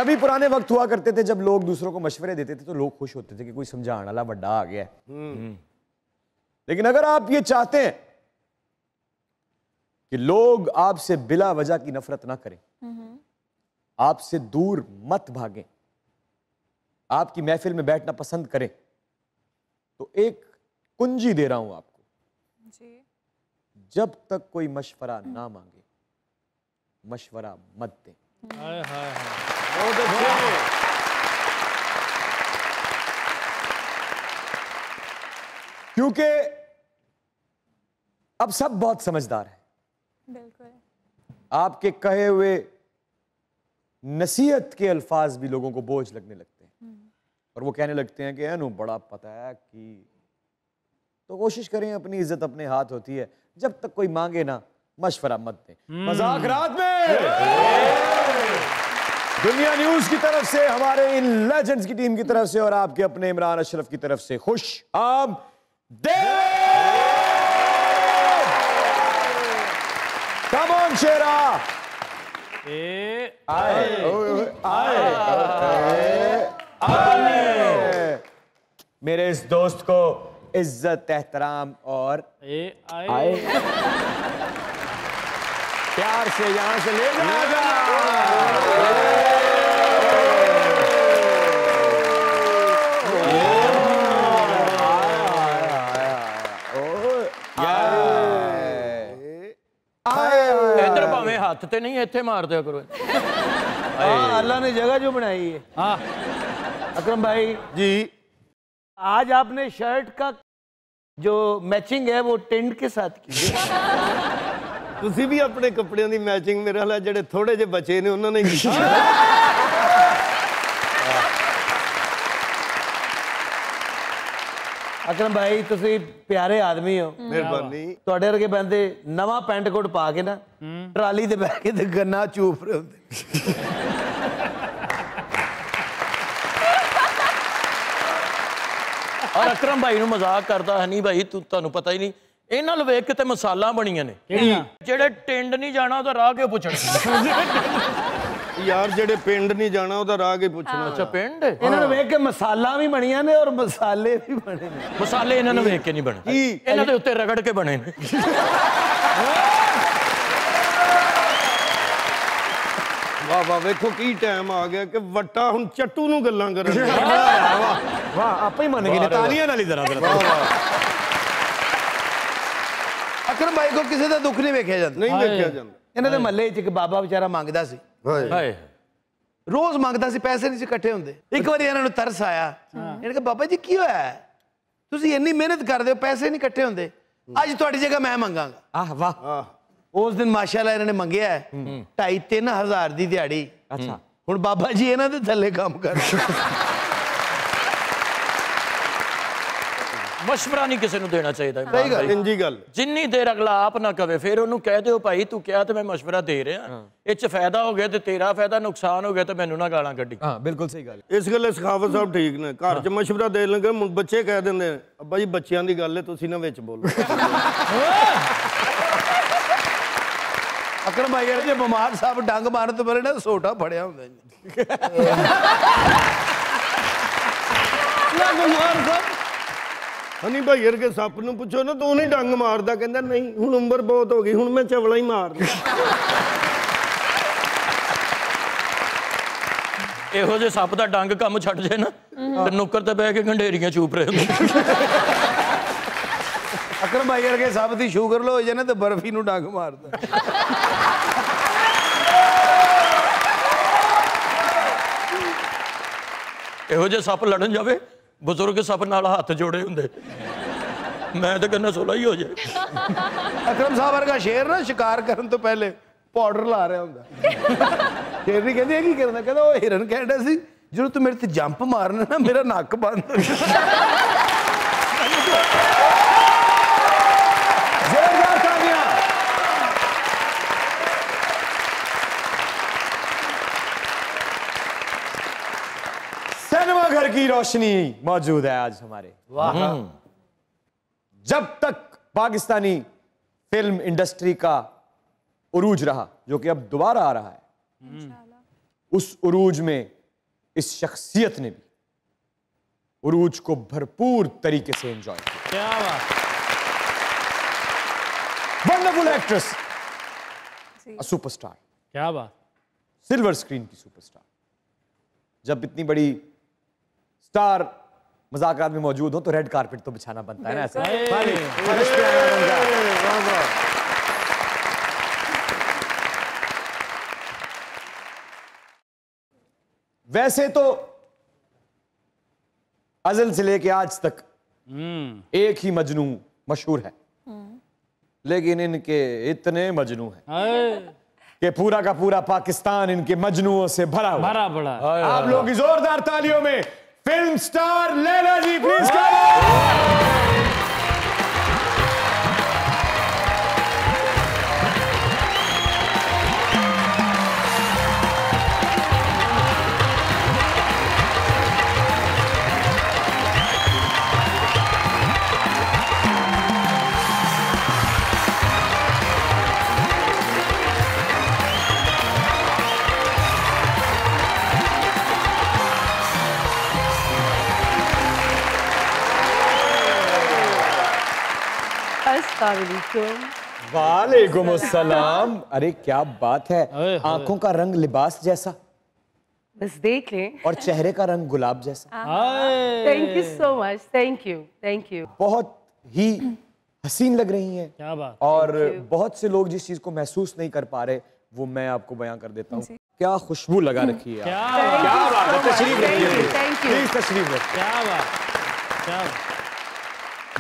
कभी पुराने वक्त हुआ करते थे जब लोग दूसरों को मशवरे देते थे तो लोग खुश होते थे कि कोई समझाने वाला बड़ा आ गया है। लेकिन अगर आप ये चाहते हैं कि लोग आपसे बिला वजह की नफरत ना करें, आपसे दूर मत भागें, आपकी महफिल में बैठना पसंद करें, तो एक कुंजी दे रहा हूं आपको जी। जब तक कोई मशवरा ना मांगे, मशवरा मत दें। बहुत अच्छे। क्योंकि अब सब बहुत समझदार है। बिल्कुल। आपके कहे हुए नसीहत के अल्फाज भी लोगों को बोझ लगने लगते हैं और वो कहने लगते हैं कि अनु बड़ा पता है कि, तो कोशिश करें, अपनी इज्जत अपने हाथ होती है, जब तक कोई मांगे ना मशवरा मत दें। मजाक रात में दुनिया न्यूज की तरफ से, हमारे इन लेजेंड्स की टीम की तरफ से और आपके अपने इमरान अशरफ की तरफ से खुश आमदीद। कम ऑन शेरा, आए मेरे इस दोस्त को इज्जत, एहतराम और आए प्यार से यहां से ले जाएगा। इधर भावे हाथ ते नहीं, इत्थे मार दिया करो। अल्लाह ने जगह जो बनाई है। हाँ अकरम भाई जी, आज आपने शर्ट का जो मैचिंग है वो टेंट के साथ की है। ਤੁਸੀਂ भी अपने कपड़ियों की मैचिंग मेरे हाल ਜਿਹੜੇ थोड़े जे बचे ने उन्होंने अकरम भाई तुसी प्यारे आदमी हो, मेहरबानी। ਤੁਹਾਡੇ ਵਰਗੇ ਬੰਦੇ ਨਵਾਂ ਪੈਂਟ ਕੋਟ ਪਾ ਕੇ ਨਾ ਟਰਾਲੀ ਤੇ ਬਹਿ ਕੇ ਤੇ ਗੰਨਾ ਚੂਪ ਰਹੇ ਹੁੰਦੇ। और अकरम भाई मजाक करता है नहीं भाई, तुहानू पता ही नहीं, इन्हां नु वेख के ते मसाला बणीਆਂ ने ਜਿਹੜੇ ਟਿੰਡ ਨਹੀਂ ਜਾਣਾ ਉਹਦਾ ਰਾਹ ਕਿਉਂ ਪੁੱਛਣਾ यार जेड़े पिंड नहीं जाना ਉਹਦਾ ਰਾਹ ਕੇ ਪੁੱਛਣਾ। अच्छा पिंड ਇਹਨਾਂ ਨੂੰ ਵੇਖ ਕੇ ਮਸਾਲਾ ਵੀ ਬਣੀਆਂ ਨੇ ਔਰ ਮਸਾਲੇ ਵੀ ਬਣੇ ਨੇ। ਮਸਾਲੇ ਇਹਨਾਂ ਨੂੰ ਵੇਖ ਕੇ ਨਹੀਂ ਬਣੇ, ਇਹਨਾਂ ਦੇ ਉੱਤੇ ਰਗੜ ਕੇ ਬਣੇ ਨੇ। वाह वाह, वेखो की टाइम आ गया कि वट्टा हुण चट्टू नूं गल्लां करन। वाह वाह, आप ही मन गए तालियां नाल इधर अकरम भाई को किसी का दुख नहीं वेखिया जाता, नहीं वेखिया जाता। इन्हां दे महल्ले च एक बाबा बेचारा मंगदा सी, रोज मंगदा सी, पैसे नहीं इकट्ठे हुंदे। एक बार इन्हां नूं तरस आया, इन्हां कहा बाबा जी की होया, तुसीं इन्नी मेहनत करदे हो, पैसे नहीं इकट्ठे हुंदे, अज तुहाडी जगह मैं मंगांगा। वाह। उस दिन माशाअल्लाह इन्होंने मंगया है 2,500-3 हज़ार की दिहाड़ी। अच्छा हुण बाबा जी इन्हां दे थल्ले काम कर। मशवरा नहीं किसी को देना चाहिए। सही गल, इंजी गल। जिन्नी देर अगला आप ना कवे फिर उन्होंने कह दो भाई तू क्या तो मैं मशवरा दे रहा, इस फायदा हो गया तो तेरा फायदा, नुकसान हो गया तो मैनू ना गालां कड्डी। हाँ बिल्कुल सही गल। इस गल सखावत साहब ठीक ने, घर च मशवरा दे लगे बच्चे कह देंगे अब्बा जी बच्चों की गल है तुसीं ना विच बोलो। अकरम भाई जो बीमार साहब डंग मारन तो पहले ना सोटा फड़िया होंदा जी। बीमार साहब हनी भाई वर्गे सप नूं पुछो ना तो उन्हें डंग मारदा, कहंदा नहीं हुण उम्र बहुत हो गई, हुण मैं चवला ही मारदा। इहो जे सप दा डंग काम छड्ड जाए ना ते नुक्कर ते बह के गंढेरियां चूप रहे होंदे। अकरम भाई वर्गे सप दी शुगर लो हो जाए ना तो बर्फी नूं डंग मारदा। इहो जे सप लड़न जावे बुजुर्ग सप नाल हाथ जोड़े होंदे, मैं तो कहना सोला ही हो जाए। अकरम साहब वर्गा शेर ना शिकार करन तो पहले पाउडर ला रहा हुंदा। शेरनी कहंदी है की करना, कहंदा ओ हिरन कहंदा सी जो तू मेरे ते जंप मारना ना मेरा नक बंद हो जाए। सिनेमा घर की रोशनी मौजूद है आज हमारे। वाह। जब तक पाकिस्तानी फिल्म इंडस्ट्री का उरूज रहा, जो कि अब दोबारा आ रहा है, उस उरूज में इस शख्सियत ने भी उरूज को भरपूर तरीके से एंजॉय किया। क्या बात, वंडरफुल एक्ट्रेस, सुपरस्टार, क्या बात। सिल्वर स्क्रीन की सुपरस्टार। जब इतनी बड़ी स्टार मजाकरात में मौजूद हो तो रेड कारपेट तो बिछाना बनता है ना ऐसे। वैसे तो अज़ल से लेके आज तक एक ही मजनू मशहूर है, लेकिन इनके इतने मजनू हैं कि पूरा का पूरा पाकिस्तान इनके मजनुओं से भरा हुआ। भरा पड़ा। आप लोग की जोरदार तालियों में film star Laila ji please करो। वालेकुम अस्सलाम। अरे क्या बात है, आंखों का रंग लिबास जैसा, बस देख लें। और चेहरे का रंग गुलाब जैसा। Thank you so much, thank you, thank you. बहुत ही हसीन लग रही हैं। क्या बात। और बहुत से लोग जिस चीज को महसूस नहीं कर पा रहे वो मैं आपको बयां कर देता हूँ। क्या खुशबू लगा रखी है। क्या बात है, तशरीफ रखिए, प्लीज तशरीफ रखिए। क्या बात, क्या बात।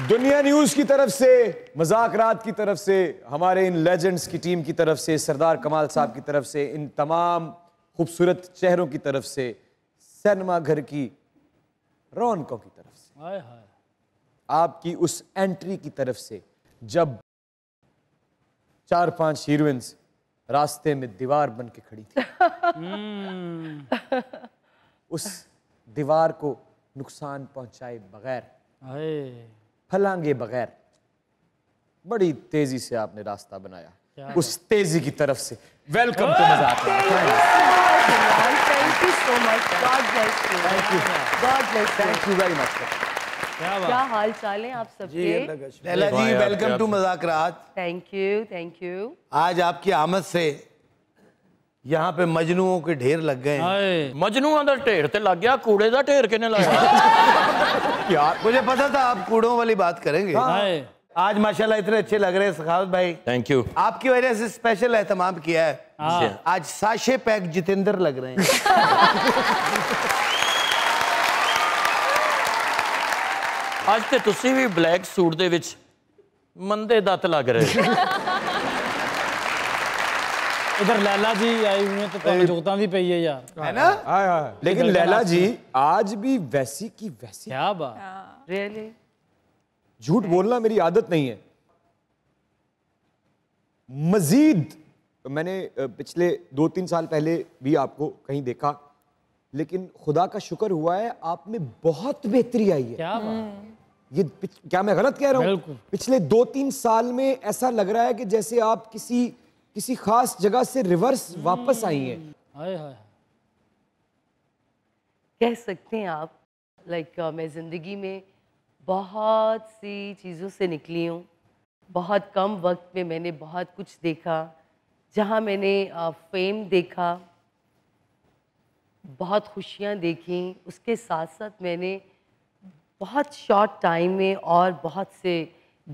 दुनिया न्यूज की तरफ से, मजाकरात की तरफ से, हमारे इन लेजेंड्स की टीम की तरफ से, सरदार कमाल साहब की तरफ से, इन तमाम खूबसूरत चेहरों की तरफ से, सिनेमा घर की रौनकों की तरफ से, हाय हाय, आपकी उस एंट्री की तरफ से, जब 4-5 हीरोइंस रास्ते में दीवार बन के खड़ी थी, उस दीवार को नुकसान पहुंचाए बगैर, फलांगे बगैर बड़ी तेजी से आपने रास्ता बनाया। उस तेजी की तरफ से welcome to Mazaaq. Thank you so much, god bless you, thank you, god bless you. Thank you very much. क्या हाल चाल है आप सबके? Laila ji welcome to Mazaaq Raat. Thank you, thank you. आज आपकी आमद से यहाँ पे मजनुओं के ढेर लग गए हैं। मजनुओं का ढेर ते लग गया, कूड़े का ढेर किने लाया? यार मुझे पता था आप कूड़ों वाली बात करेंगे। आज माशाल्लाह इतने अच्छे लग रहे हैं सखावत भाई। Thank you. आपकी वजह से स्पेशल एहतमाम किया है। आज साशे पैक जितेंद्र लग रहे हैं। आज ते तुसी भी ब्लैक सूट दे विच मंदे दत्त लग रहे। इधर लैला जी आई हुई है तो जोगता भी पई है यार, है ना? लेकिन लैला जी आज भी वैसी की वैसी। क्या बात। रियली झूठ बोलना मेरी आदत नहीं है। मजीद मैंने पिछले 2-3 साल पहले भी आपको कहीं देखा, लेकिन खुदा का शुक्र हुआ है आप में बहुत बेहतरी आई है। क्या बात। ये क्या मैं गलत कह रहा हूँ? पिछले 2-3 साल में ऐसा लग रहा है कि जैसे आप किसी खास जगह से रिवर्स वापस आई हैं। हाय हाय, कह सकते हैं आप। मैं ज़िंदगी में बहुत सी चीज़ों से निकली हूँ। बहुत कम वक्त में मैंने बहुत कुछ देखा। जहाँ मैंने फेम देखा, बहुत खुशियाँ देखी, उसके साथ साथ मैंने बहुत शॉर्ट टाइम में और बहुत से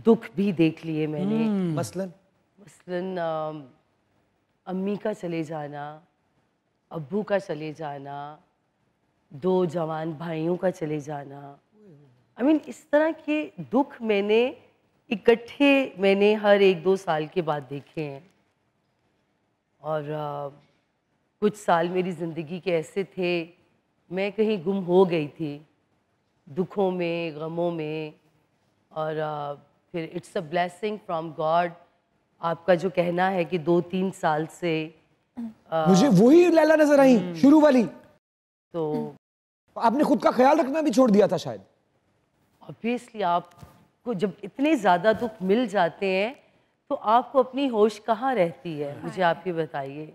दुख भी देख लिए मैंने। मसलन अम्मी का चले जाना, अब्बू का चले जाना, 2 जवान भाइयों का चले जाना। इस तरह के दुख मैंने इकट्ठे हर 1-2 साल के बाद देखे हैं। और कुछ साल मेरी ज़िंदगी के ऐसे थे, मैं कहीं गुम हो गई थी, दुखों में, गमों में। और फिर it's a blessing from God. आपका जो कहना है कि 2-3 साल से मुझे वही लैला नजर आई शुरू वाली। तो आपने खुद का ख्याल रखना भी छोड़ दिया था शायद। ऑब्वियसली आपको जब इतने ज़्यादा दुख मिल जाते हैं तो आपको अपनी होश कहाँ रहती है, मुझे आप ये बताइए।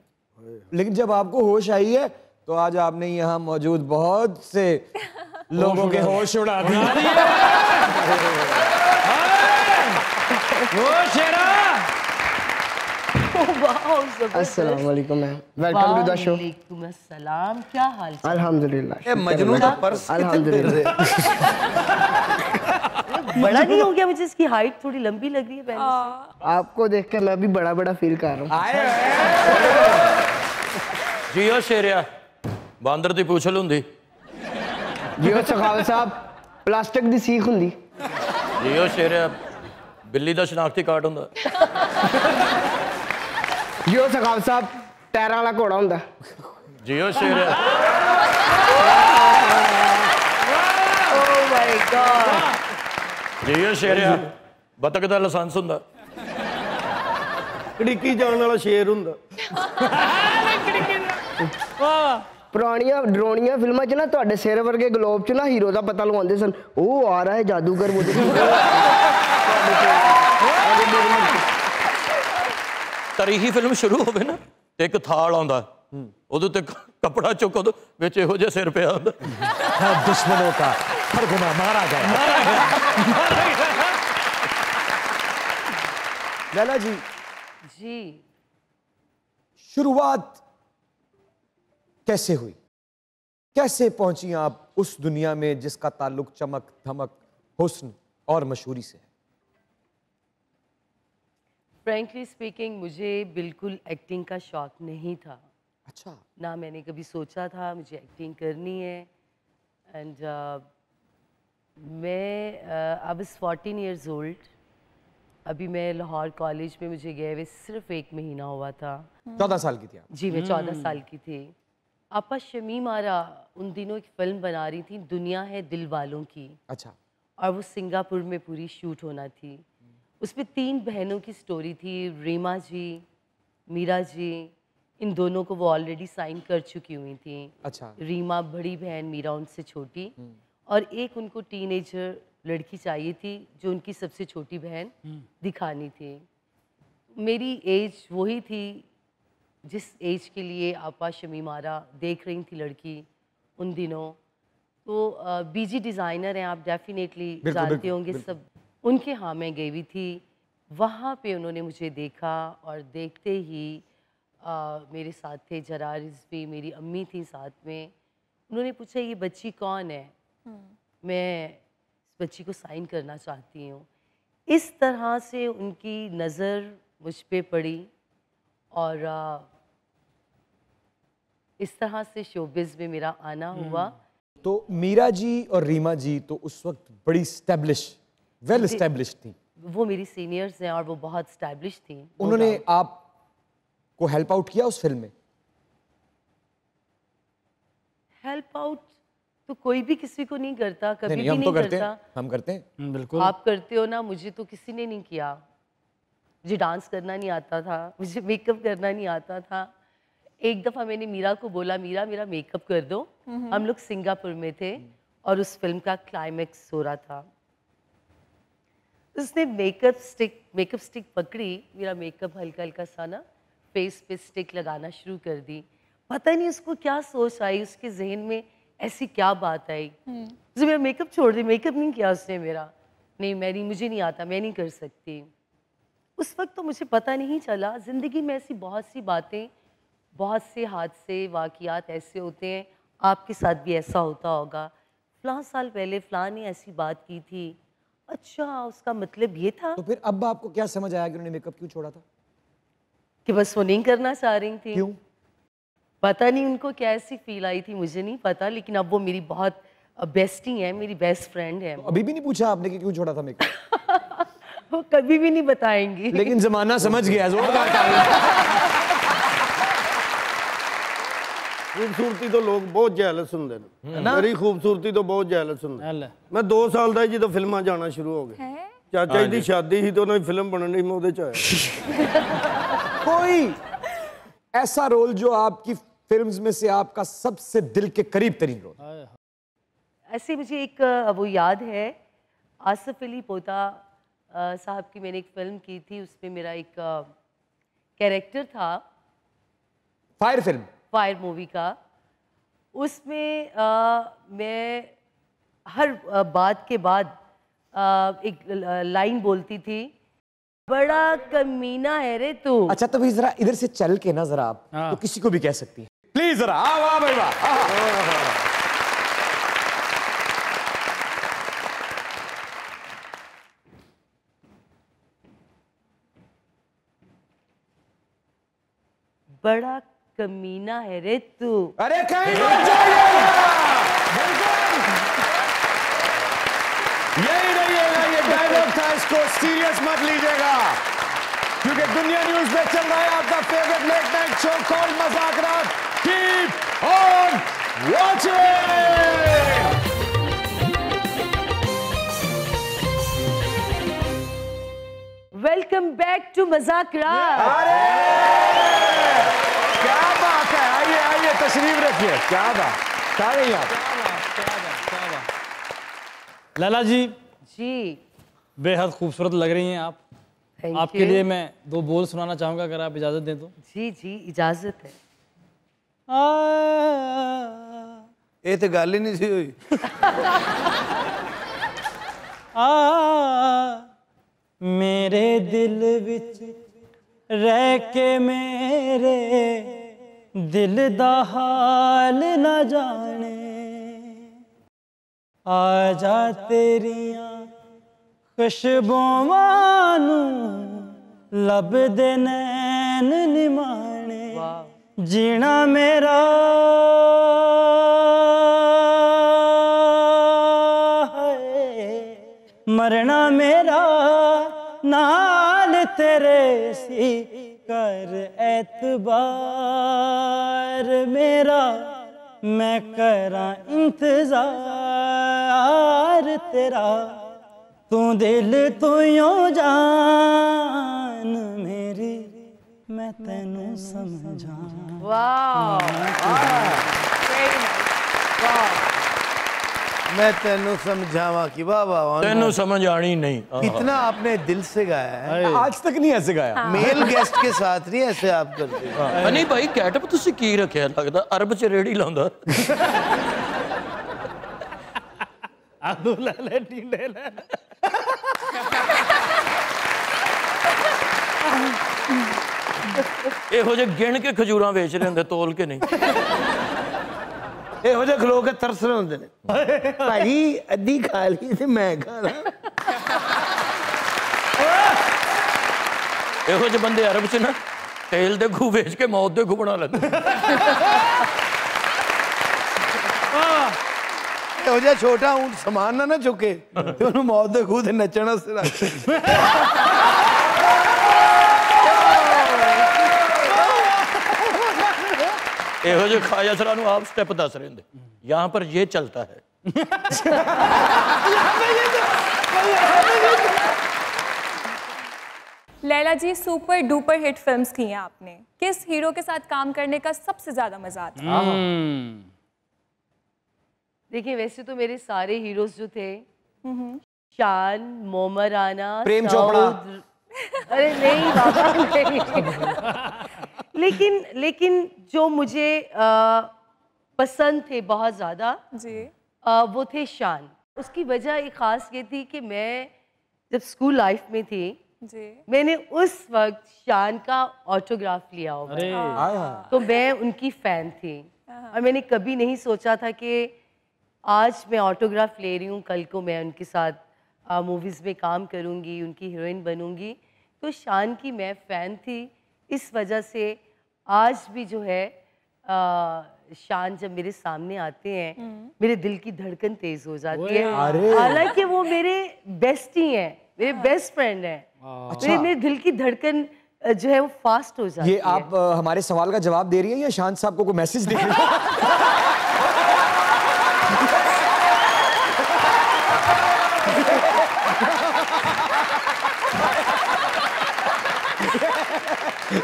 लेकिन जब आपको होश आई है तो आज आपने यहाँ मौजूद बहुत से लोगों के होश उड़ा दिए। अस्सलाम वालेकुम ma'am, welcome to the show. वालेकुम अस्सलाम, क्या हाल चाल? अल्हम्दुलिल्लाह। ये मजनू का पर्स अल्हम्दुलिल्लाह। बड़ा नहीं हो गया? मुझे इसकी हाइट थोड़ी लंबी लग रही है पहले से। आपको देख के मैं भी बड़ा बड़ा फील कर रहा हूँ। जियो शेरिया बांदर दी पूछल हुंदी। जियो सखावत साहब, प्लास्टिक दी सीख हुंदी। जियो शेरिया बिल्ली दा शनाख्ती कार्ड हुंदा। जियो सखावत साहब, टायरां वाला घोड़ा हुंदा। जियो शेरिया ओह माय गॉड। जियो शेरिया बतख दा लाइसेंस हुंदा। ਕੜਿੱਕੀ ਜਾਣ ਵਾਲਾ ਸ਼ੇਰ ਹੁੰਦਾ। ਪੁਰਾਣੀਆਂ ਡਰਾਉਣੀਆਂ ਫਿਲਮਾਂ 'ਚ ਨਾ ਤੁਹਾਡੇ ਸਿਰ ਵਰਗੇ ਗਲੋਬ 'ਚ ਨਾ ਹੀਰੋ ਦਾ ਪਤਾ ਲਗਾਉਂਦੇ ਸਨ। ਉਹ ਆ ਰਿਹਾ ਹੈ ਜਾਦੂਗਰ ਮੁਝੇ। ਤਰੀਹੀ ਫਿਲਮ ਸ਼ੁਰੂ ਹੋਵੇ ਨਾ ਤੇ ਇੱਕ ਥਾਲ ਆਉਂਦਾ, ਉਹਦੇ ਤੇ ਕੱਪੜਾ ਚੁੱਕੋ ਤੇ ਵਿੱਚ ਇਹੋ ਜਿਹਾ ਸਿਰ ਪਿਆ ਹੁੰਦਾ। दुश्मनों का हर गुना मारा गया। लैला जी, जी शुरुआत कैसे हुई? कैसे पहुंची आप उस दुनिया में जिसका ताल्लुक चमक, धमक, हुस्न और मशहूरी से है? फ्रैंकली स्पीकिंग मुझे बिल्कुल एक्टिंग का शौक नहीं था। अच्छा। ना मैंने कभी सोचा था मुझे एक्टिंग करनी है। एंड मैं आई वाज 14 इयर्स ओल्ड। अभी मैं लाहौर कॉलेज में मुझे गए हुए सिर्फ 1 महीना हुआ था। 14 साल की थी आप? जी मैं 14 साल की थी। आपा शमीम आरा उन दिनों एक फ़िल्म बना रही थी, दुनिया है दिल वालों की। अच्छा। और वो सिंगापुर में पूरी शूट होना थी। उसमें 3 बहनों की स्टोरी थी, रीमा जी, मीरा जी। इन दोनों को वो ऑलरेडी साइन कर चुकी हुई थी। अच्छा। रीमा बड़ी बहन, मीरा उनसे छोटी। और एक उनको टीनेजर लड़की चाहिए थी जो उनकी सबसे छोटी बहन दिखानी थी। मेरी एज वही थी जिस एज के लिए आपा शमीम आरा देख रही थी लड़की उन दिनों। तो बीजी डिज़ाइनर हैं, आप डेफिनेटली जानते होंगे सब। उनके यहाँ मैं गई हुई थी। वहाँ पे उन्होंने मुझे देखा और देखते ही मेरे साथ थे जरार रिजवी, मेरी अम्मी थी साथ में। उन्होंने पूछा ये बच्ची कौन है? मैं इस बच्ची को साइन करना चाहती हूँ। इस तरह से उनकी नज़र मुझ पे पड़ी और इस तरह से शोबिज़ में मेरा आना हुआ। तो मीरा जी और रीमा जी तो उस वक्त बड़ी वेल एस्टेब्लिश थी। वो मेरी सीनियर्स हैं और वो बहुत एस्टेब्लिश थी। उन्होंने आपको हेल्प आउट किया उस फिल्म में? हेल्प आउट तो कोई भी किसी को नहीं करता, कभी नहीं, भी हम नहीं तो करते करता। हैं, हम करते हैं। बिल्कुल। आप करते हो ना, मुझे तो किसी ने नहीं किया। मुझे डांस करना नहीं आता था, मुझे मेकअप करना नहीं आता था। एक दफ़ा मैंने मीरा को बोला, मीरा मेरा मेकअप कर दो। हम लोग सिंगापुर में थे और उस फिल्म का क्लाइमैक्स हो रहा था। उसने मेकअप स्टिक पकड़ी, मेरा मेकअप हल्का हल्का सा ना फेस पे स्टिक लगाना शुरू कर दी। पता नहीं उसको क्या सोच आई, उसके जहन में ऐसी क्या बात आई। उसने मेरा मेकअप छोड़ दिया, मेकअप नहीं किया उसने मेरा। नहीं, मुझे नहीं आता, मैं नहीं कर सकती। उस वक्त तो मुझे पता नहीं चला। ज़िंदगी में ऐसी बहुत सी बातें, बहुत से हादसे, वाक़ियात ऐसे होते हैं, आपके साथ भी ऐसा होता होगा। फ़लाँ साल पहले फ़लाँ ने ऐसी बात की थी। अच्छा, उसका मतलब ये था। तो फिर अब आपको क्या समझ आया कि उन्होंने मेकअप क्यों छोड़ा था? कि बस वो नहीं करना चाह रही थी। क्यों? पता नहीं उनको क्या ऐसी फील आई थी, मुझे नहीं पता। लेकिन अब वो मेरी बहुत बेस्टी है, मेरी बेस्ट फ्रेंड है। तो अभी भी नहीं पूछा आपने कि क्यों छोड़ा था मेकअप? वो कभी भी नहीं बताएंगी। लेकिन जमाना समझ गया, जोरदार ताली। खूबसूरती तो लोग बहुत जैलस ਹੁੰਦੇ ਨੇ। ਮੇਰੀ खूबसूरती तो बहुत जैलस ਹੁੰਦੇ ਨੇ। मैं 2 ਸਾਲ ਦਾ ਜਦੋਂ ਫਿਲਮਾਂ ਜਾਣਾ ਸ਼ੁਰੂ ਹੋ ਗਏ, ਚਾਚਾ ਜੀ ਦੀ ਸ਼ਾਦੀ ਸੀ ਤੇ ਉਹਨਾਂ ਦੀ ਫਿਲਮ ਬਣਨ ਦੀ, मैं ਉਹਦੇ ਚ ਆਇਆ। कोई ऐसा रोल जो आपकी फिल्म्स में से आपका सबसे दिल के करीब तरीन रोल? ऐसे मुझे एक वो याद है, आसिफ अली पोता साहब की मैंने एक फिल्म की थी। उसमें मेरा एक कैरेक्टर था फायर फिल्म? फायर मूवी का। उसमें मैं हर बात के बाद एक लाइन बोलती थी, बड़ा कमीना है रे तू। अच्छा तो भी जरा इधर से चल के ना जरा आप तो किसी को भी कह सकती हैं प्लीज जरा। वाह भाई वाह। बड़ा कमीना है रे तू। अरे कहीं मत जाइएगा, यही रहिएगा, ये डायलॉग था, इसको सीरियस मत लीजिएगा क्योंकि दुनिया न्यूज में चल रहा है आपका favourite late night show called Mazaak Raat. Keep on watching. Welcome back to Mazaak Raat. अरे क्या बात है, आइए आइए तशरीफ रखिए। क्या बात, क्या गई आप? लैला जी जी बेहद खूबसूरत लग रही हैं आप। थैंक आपके यू। लिए मैं 2 बोल सुनाना चाहूंगा अगर आप इजाजत दें तो। जी जी इजाजत है। ये तो गल ही नहीं सी हुई। मेरे दिल विच रह के मेरे दिल दा हाल न जाने, आजा तेरियां खुशबुआं नू लब दे नैन निमाने, जीना मेरा है मरना मेरा नाल तेरे सी, कर एतबार मेरा मैं करा इंतजार तेरा, तू दिल तू यूं जान मेरी मैं तेनू समझा। मैं तेनू समझावा कि वाह वाह वाह। तेनू समझ आनी नहीं। कितना आपने दिल से गाया है। आज तक नहीं ऐसे गाया। मेल गेस्ट के साथ नहीं ऐसे आप करते। नहीं भाई कैटअप ਤੁਸੀਂ ਕੀ ਰੱਖਿਆ ਲੱਗਦਾ ਅਰਬ ਚ ਰੇੜੀ ਲਾਉਂਦਾ। आलू ले ले टींडे ले ਇਹੋ ਜਿਹੇ ਗਿਣ ਕੇ ਖਜੂਰਾਂ ਵੇਚ ਰਹੇ ਹੁੰਦੇ ਤੋਲ ਕੇ ਨਹੀਂ। ਇਹੋ ਜਿਹੇ ਖਲੋ ਕੇ ਤਰਸ ਰਹੇ ਹੁੰਦੇ ਨੇ ਭਾਜੀ ਅੱਧੀ ਖਾ ਲਈ ਤੇ ਮੈਂ ਖਾ ਲਾਂ। ਇਹੋ ਜਿਹੇ ਬੰਦੇ ਅਰਬ ਚ ਨਾ ਤੇਲ ਦੇ ਖੂਹ ਵੇਚ ਕੇ ਮੌਤ ਦੇ ਖੂਹ ਬਣਾ ਲੈਂਦੇ। ਇਹੋ ਜਿਹਾ ਛੋਟਾ ਊਂਟ ਸਮਾਨ ਨਾ ਚੁੱਕੇ ਤੇ ਉਹਨੂੰ ਮੌਤ ਦੇ ਖੂਹ ਤੇ ਨੱਚਣ ਵਾਸਤੇ ਰੱਖ। ਇਹੋ ਜਿਹੇ ਖਾਜਸਰਾ ਨੂੰ ਆਪ ਸਟੈਪ ਦੱਸ ਰਹੇ ਹੁੰਦੇ यहाँ पर ये चलता है। लैला जी सुपर डुपर हिट फिल्म्स की हैं आपने, किस हीरो के साथ काम करने का सबसे ज्यादा मजा आता है? देखिए वैसे तो मेरे सारे हीरोज जो थे, शान, मोमा राना, प्रेम चोपड़ा। अरे नहीं बाबा नहीं। लेकिन जो मुझे पसंद थे बहुत ज़्यादा जी वो थे शान। उसकी वजह एक ख़ास ये थी कि मैं जब स्कूल लाइफ में थी जी मैंने उस वक्त शान का ऑटोग्राफ लिया होगा, तो मैं उनकी फ़ैन थी और मैंने कभी नहीं सोचा था कि आज मैं ऑटोग्राफ ले रही हूँ, कल को मैं उनके साथ मूवीज़ में काम करूँगी, उनकी हीरोइन बनूँगी। तो शान की मैं फ़ैन थी, इस वजह से आज भी जो है शान जब मेरे सामने आते हैं मेरे दिल की धड़कन तेज हो जाती है। हालांकि वो मेरे बेस्टी हैं, मेरे बेस्ट फ्रेंड हैं, मेरे दिल की धड़कन जो है वो फास्ट हो जाती है। ये आप हमारे सवाल का जवाब दे रही हैं या शान साहब को कोई मैसेज दे रही हैं?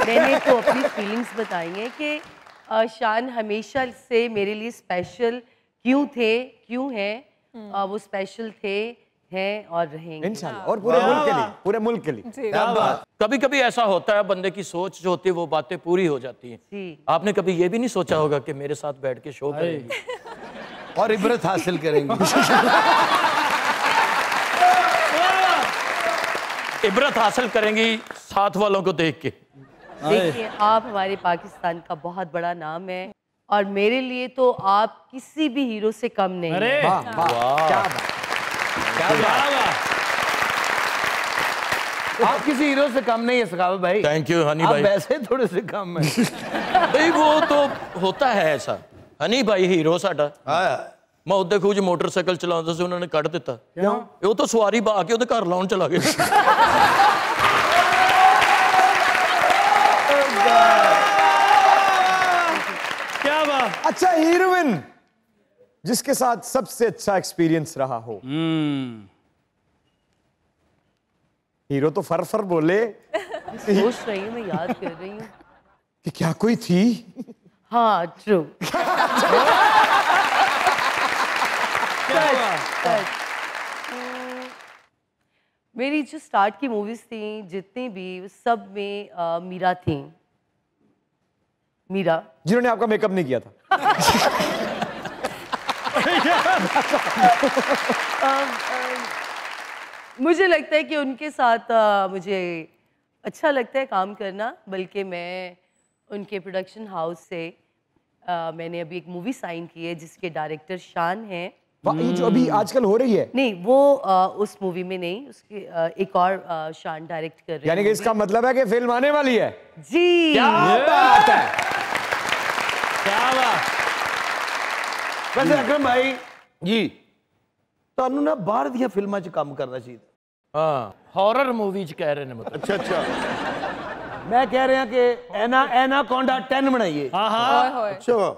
मैंने तो अपनी फीलिंग्स बताई हैं कि शान हमेशा से मेरे लिए स्पेशल क्यों थे, क्यों हैं वो स्पेशल थे हैं और रहेंगे। इंशाल्लाह, और पूरे मुल्क के लिए, पूरे मुल्क के लिए। कभी कभी ऐसा होता है बंदे की सोच जो होती है वो बातें पूरी हो जाती हैं। जी। आपने कभी ये भी नहीं सोचा होगा कि मेरे साथ बैठ के शो करेंगी और इबरत हासिल करेंगे। इबरत हासिल करेंगी साथ वालों को देख के। देखिए, आप हमारे पाकिस्तान का बहुत बड़ा नाम है और मेरे लिए तो आप किसी भी हीरो से कम नहीं हैं। वाह वाह, क्या बात, क्या बात। आप किसी हीरो से कम नहीं है सखावत भाई। थैंक यू हनी आप भाई। वैसे थोड़े से कम है। भाई वो तो होता है ऐसा। हनी भाई हीरो साडा। मैं उदे खूज मोटरसाइकिल चलाਉਂਦਾ ਸੀ ਉਹਨਾਂ ਨੇ ਕੱਢ ਦਿੱਤਾ। ਕਿਉਂ? ਉਹ ਤਾਂ ਸਵਾਰੀ ਬਾ ਕੇ ਉਹਦੇ ਘਰ ਲਾਉਣ ਚਲਾ ਗਿਆ। क्या बात। अच्छा, हीरोइन जिसके साथ सबसे अच्छा एक्सपीरियंस रहा हो। हीरो तो फर फर बोले। सोच रही हूँ, मैं याद कर रही हूँ कि क्या कोई थी? हाँ, ट्रू। मेरी जो स्टार्ट की मूवीज थी जितनी भी, सब में मीरा थी। मीरा जिन्होंने आपका मेकअप नहीं किया था। मुझे लगता है कि उनके साथ मुझे अच्छा लगता है काम करना, बल्कि मैं उनके प्रोडक्शन हाउस से मैंने अभी एक मूवी साइन की है जिसके डायरेक्टर शान हैं। ये जो अभी आजकल हो रही है? नहीं, वो उस मूवी में नहीं, उसके एक और शान डायरेक्ट कर रहे हैं। यानी कि इसका मतलब है कि फिल्म आने वाली है। जी, क्या बात है, क्या बात। वैसे अकरम भाई जी, ਤੁਹਾਨੂੰ ਨਾ ਬਾਹਰ ਦੀਆਂ ਫਿਲਮਾਂ 'ਚ ਕੰਮ ਕਰਨਾ ਚਾਹੀਦਾ। ਹਾਂ, ਹੌਰਰ ਮੂਵੀ ਚ ਕਹਿ ਰਹੇ ਨੇ ਮਤਲਬ। ਅੱਛਾ ਅੱਛਾ, ਮੈਂ ਕਹਿ ਰਿਹਾ ਕਿ ਐਨਾਕੋਂਡਾ 10 ਬਣਾਈਏ। हाँ हाँ। ਅੱਛਾ,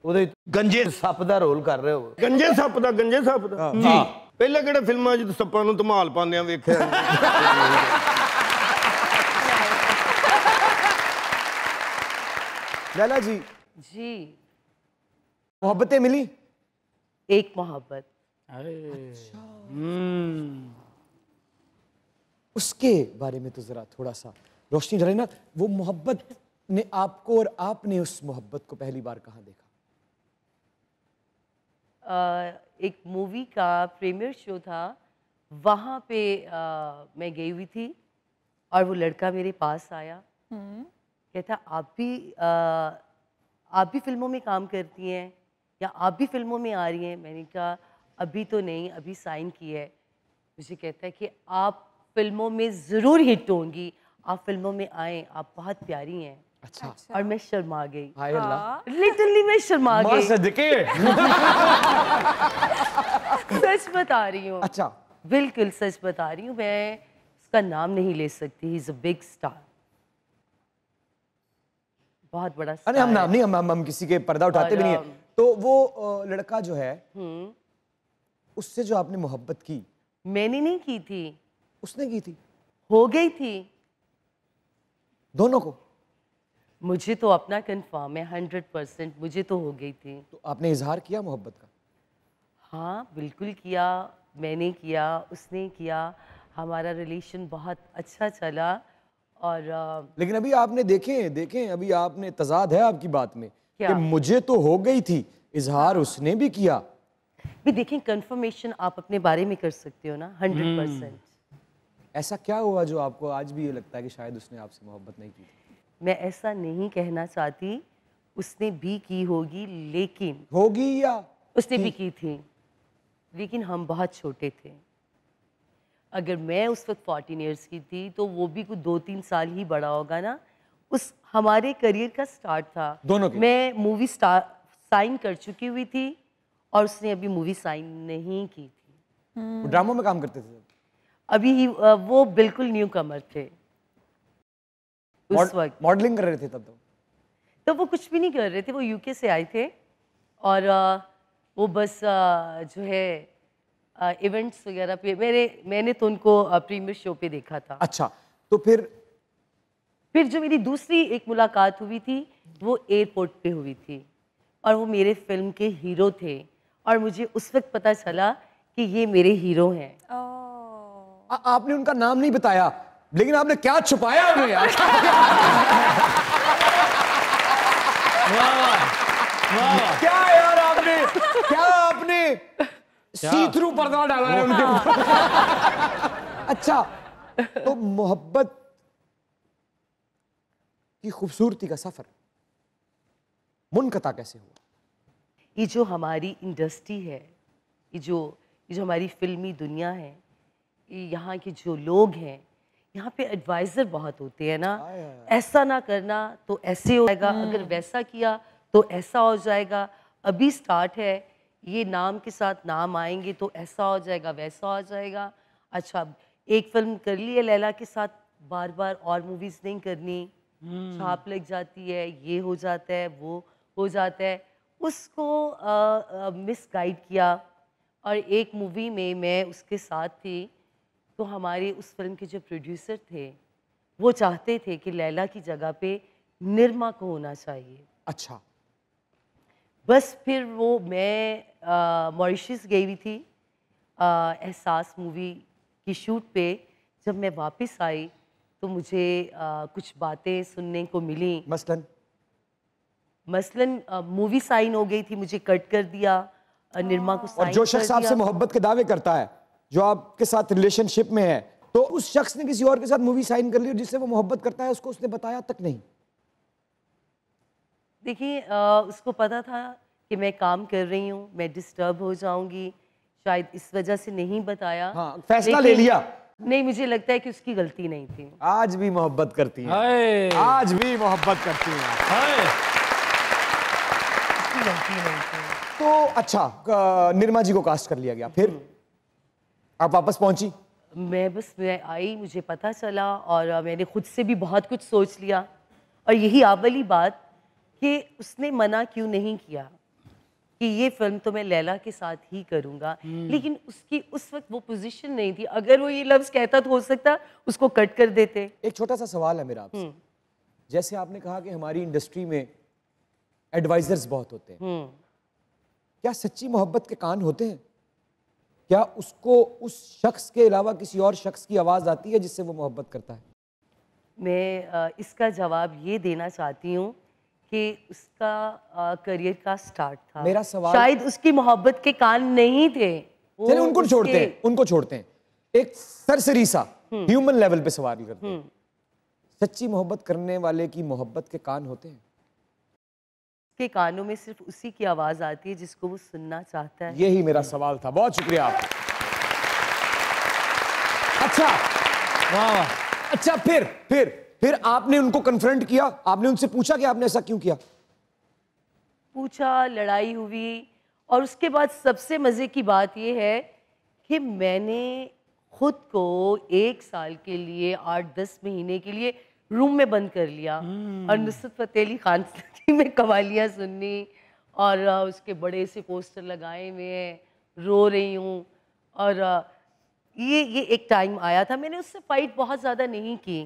ਉਹਦੇ ਗੰਜੇ ਸੱਪ ਦਾ ਰੋਲ ਕਰ ਰਹੇ ਹੋ। ਗੰਜੇ ਸੱਪ ਦਾ ਜੀ। ਪਹਿਲਾਂ ਕਿਹੜੇ ਫਿਲਮਾਂ 'ਚ ਸੱਪਾਂ ਨੂੰ ਧਮਾਲ ਪਾਉਂਦੇ ਆ ਵੇਖਿਆ? लैला जी, जी। मोहब्बतें मिली? एक मोहब्बत। उसके बारे में तो जरा थोड़ा सा रोशनी डाले ना। वो मोहब्बत ने आपको, और आपने उस मोहब्बत को पहली बार कहाँ देखा? एक मूवी का प्रीमियर शो था, वहाँ पे मैं गई हुई थी और वो लड़का मेरे पास आया, कहता आप भी फिल्मों में काम करती हैं या आप भी फिल्मों में आ रही हैं? मैंने कहा अभी तो नहीं, अभी साइन की है। मुझे कहता है कि आप फिल्मों में ज़रूर हिट होंगी, आप फिल्मों में आएँ, आप बहुत प्यारी हैं। अच्छा। और मैं शर्मा गई। हाय अल्लाह। लिटरली मैं शर्मा माँ गई। सदके। सच बता रही हूँ। अच्छा, बिल्कुल सच बता रही हूँ। मैं उसका नाम नहीं ले सकती। He is a big star, बहुत बड़ा स्टार। अरे हम नाम नहीं, हम किसी के पर्दा उठाते भी नहीं है। तो वो लड़का जो है, उससे जो आपने मोहब्बत की, मैंने नहीं की थी, उसने की थी। हो गई थी दोनों को? मुझे तो अपना कंफर्म है 100%, मुझे तो हो गई थी। तो आपने इजहार किया मोहब्बत का? हाँ बिल्कुल किया, मैंने किया, उसने किया, हमारा रिलेशन बहुत अच्छा चला। और लेकिन अभी आपने देखें अभी आपने तजाद है आपकी बात में कि मुझे तो हो गई थी, इजहार उसने भी किया। भी देखें, कंफर्मेशन आप अपने बारे में कर सकते हो ना 100%। ऐसा क्या हुआ जो आपको आज भी ये लगता है कि शायद उसने आपसे मोहब्बत नहीं की? मैं ऐसा नहीं कहना चाहती, उसने भी की होगी, लेकिन होगी या उसने भी की थी, लेकिन हम बहुत छोटे थे। अगर मैं उस वक्त 14 इयर्स की थी तो वो भी कुछ 2-3 साल ही बड़ा होगा ना। उस हमारे करियर का स्टार्ट था दोनों के। मैं मूवी साइन कर चुकी हुई थी और उसने अभी मूवी साइन नहीं की थी। ड्रामों में काम करते थे अभी ही वो बिल्कुल न्यू कमर थे उस वक्त। मॉडलिंग कर रहे थे तब? तो वो कुछ भी नहीं कर रहे थे, वो यूके से आए थे और वो बस जो है इवेंट्स वगैरह पे मैंने तो उनको प्रीमियर शो पे देखा था। अच्छा, तो फिर जो मेरी दूसरी एक मुलाकात हुई थी वो एयरपोर्ट पे हुई थी और वो मेरे फिल्म के हीरो थे और मुझे उस वक्त पता चला कि ये मेरे हीरो हैं। आपने उनका नाम नहीं बताया, लेकिन आपने क्या छुपाया हमें यार? क्या यार आपने सी थ्रू पर्दा डाला है उनके ऊपर। अच्छा, तो मोहब्बत की खूबसूरती का सफर मुनक़ता कैसे हुआ? ये जो हमारी इंडस्ट्री है, ये जो हमारी फिल्मी दुनिया है, ये यहाँ के जो लोग हैं, यहाँ पे एडवाइज़र बहुत होते हैं ना, ऐसा ना करना तो ऐसे हो जाएगा, अगर वैसा किया तो ऐसा हो जाएगा, अभी स्टार्ट है, ये नाम के साथ नाम आएंगे तो ऐसा हो जाएगा, वैसा हो जाएगा। अच्छा, एक फिल्म कर ली है लैला के साथ, बार बार और मूवीज़ नहीं करनी, छाप लग जाती है, ये हो जाता है, वो हो जाता है, उसको मिसगाइड किया। और एक मूवी में मैं उसके साथ थी, तो हमारे उस फिल्म के जो प्रोड्यूसर थे वो चाहते थे कि लैला की जगह पे निर्मा को होना चाहिए। अच्छा, बस फिर वो मैं मॉरिशस गई हुई थी एहसास मूवी की शूट पे। जब मैं वापस आई तो मुझे कुछ बातें सुनने को मिली। मसलन मूवी साइन हो गई थी, मुझे कट कर दिया, निर्मा को साइन और जो शख्स आपसे मोहब्बत के दावे करता है, जो आपके साथ रिलेशनशिप में है, तो उस शख्स ने किसी और के साथ मूवी साइन कर ली और जिससे वो मोहब्बत करता है उसको उसने बताया तक नहीं। देखिए, उसको पता था कि मैं काम कर रही हूँ, मैं डिस्टर्ब हो जाऊंगी, शायद इस वजह से नहीं बताया। हाँ, फैसला ले लिया। नहीं, मुझे लगता है कि उसकी गलती नहीं थी। आज भी मोहब्बत करती है, आज भी मोहब्बत करती है। उसकी गलती नहीं थी। तो अच्छा, निर्मा जी को कास्ट कर लिया गया, फिर आप वापस पहुंची? मैं आई, मुझे पता चला और मैंने खुद से भी बहुत कुछ सोच लिया। और यही वाली बात कि उसने मना क्यों नहीं किया कि ये फिल्म तो मैं लैला के साथ ही करूंगा, लेकिन उसकी उस वक्त वो पोजीशन नहीं थी। अगर वो ये लफ्ज कहता तो हो सकता उसको कट कर देते। एक छोटा सा सवाल है मेरा आपसे, जैसे आपने कहा कि हमारी इंडस्ट्री में एडवाइजर्स बहुत होते हैं, क्या सच्ची मोहब्बत के कान होते हैं? क्या उसको उस शख्स के अलावा किसी और शख्स की आवाज़ आती है जिससे वो मोहब्बत करता है? मैं इसका जवाब ये देना चाहती हूँ कि उसका करियर का स्टार्ट था। मेरा सवाल, शायद उसकी मोहब्बत के कान नहीं थे। चलिए उनको छोड़ते हैं, एक सरसरी सा ह्यूमन लेवल पे सवाल करते हैं। सच्ची मोहब्बत करने वाले की मोहब्बत के कान होते हैं? के कानों में सिर्फ उसी की आवाज आती है जिसको वो सुनना चाहता है। यही मेरा सवाल था, बहुत शुक्रिया आप। अच्छा, वाह, अच्छा, फिर आपने उनको कन्फ्रंट किया? आपने उनसे पूछा कि आपने ऐसा क्यों किया? पूछा, लड़ाई हुई, और उसके बाद सबसे मजे की बात यह है कि मैंने खुद को 1 साल के लिए, 8-10 महीने के लिए रूम में बंद कर लिया और नुसरत फतेह अली खान की मैं कवालियाँ सुननी और उसके बड़े से पोस्टर लगाए हुए हैं, रो रही हूँ। और ये एक टाइम आया था, मैंने उससे फाइट बहुत ज़्यादा नहीं की,